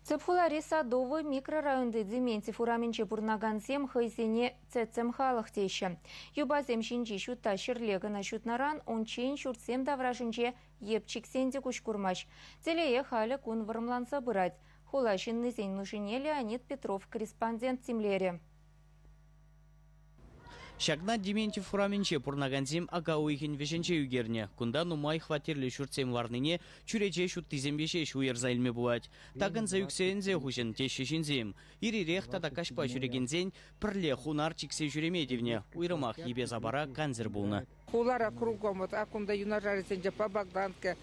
Цепхулари Садовый микрорайонды Дементьев ураменче пурнагансем хайсене цецем халық тейші. Юбазем шинчи шутта шырлегіна шутнаран, он чейн шуртсем давражынче епчиксенде кушкурмаш. Телее халі кун вырымланса бырать. Хулашинны зень нужине Леонид Петров, корреспондент Тимлере. Шагна Дементьев ураменче пурнаганзем агауихин вешенче югерне. Кунда нумай хватерлі шуртсем варныне чурече шуттизембеше шуерза илме буать. Таган за юксензе хушен тешешензем. Ири рехта да кашпа жүрегензен пірле хунар чиксе жүремедевне. Уйрымах ебе забара канзер булна. Хулара кругом, вот акунда юнажарисенже по Богданка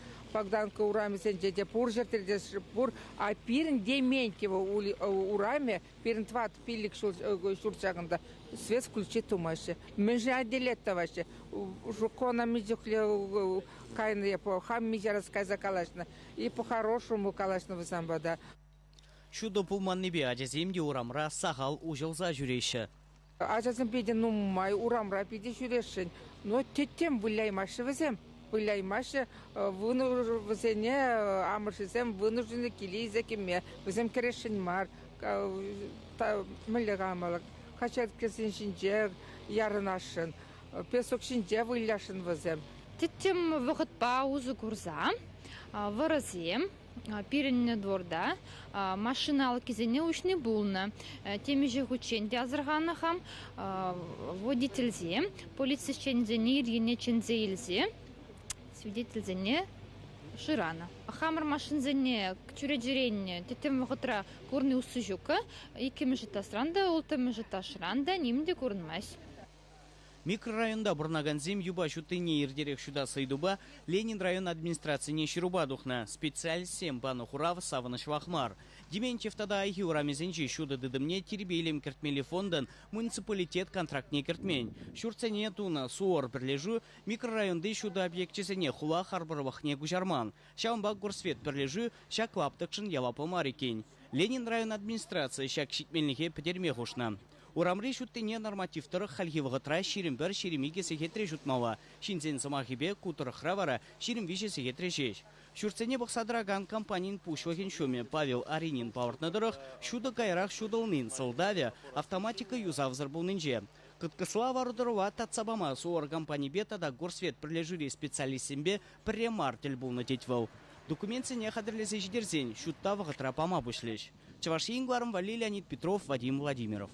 ураме сенже пур жертерде пур, а пирин Дементьева ураме пирин тват пилик шурчагында свет включит умаще. Мы же отделет ваше. Жукона мизюхле кайны по хам мизярская закалашна и по хорошему калашна высамбада. Шудо пулманны бе ажаземде урамра сахал ужылза жүрейші. Ажазым педе нуммай урамра педе жүрешін. Но теттем вылаймашы візем. Вылаймашы вынуждене амыршызем вынуждены келейзе кеме. Візем керешін мар. Мүлі ғамалық. Қачат кесін шинже ярынашын. Песок шинже вылляшын візем. Теттем вғыт паузы курза. Вырызем. Пиренне дворда машиналы кезене учны булны. Темеже хученде азырғаны хам водительзе, полицейчензене иргене чензейлзе, свидетельзене ширана. Хамыр машинзене чүреджеренне тетем вғытра курны усы жука, икемі жыта сранда, ултымы жыта шыранда, немде курнмась. Микрорайонда бурнаганзем юба шутыне ирдерек шуда сайдуба Ленин район администрацияне шируба духна специалисем бану хурав савыныш вахмар. Дементьев тада айхи урамезенче шуда дыдымне тербейлем кертмели фондан муниципалитет контрактне кертмень. Шурцене туна суор прилежу микрорайонды шуда объектчесене хула харбарвахне гужарман. Шаумбак горсвет прилежу шак лаптакшин явапы марикень. Ленин район администрация шак щитмельнихе петерме хушна. Урамри шуттыне нормативтары хальхивығытра ширимбір ширимиге сехетре жутмава. Шинзен самахибе кутыр хравара ширимвише сехетре жеш. Шурцене бұқсадыраган компанин пушвахин шуме Павел Аринин павартнадырық шуды гайрақ шудылнын сылдаве автоматика юзавзыр бұлнынже. Кыткысла варудырова татсабама суор компани бетада горсвет прилежири специалистембе премартель бұлны тетвал. Документсене хадырлесе жидерзен шутта вғытра пама бұшлеш. Чаваши ингларым Вали Леонид Петров, Вадим Владимиров.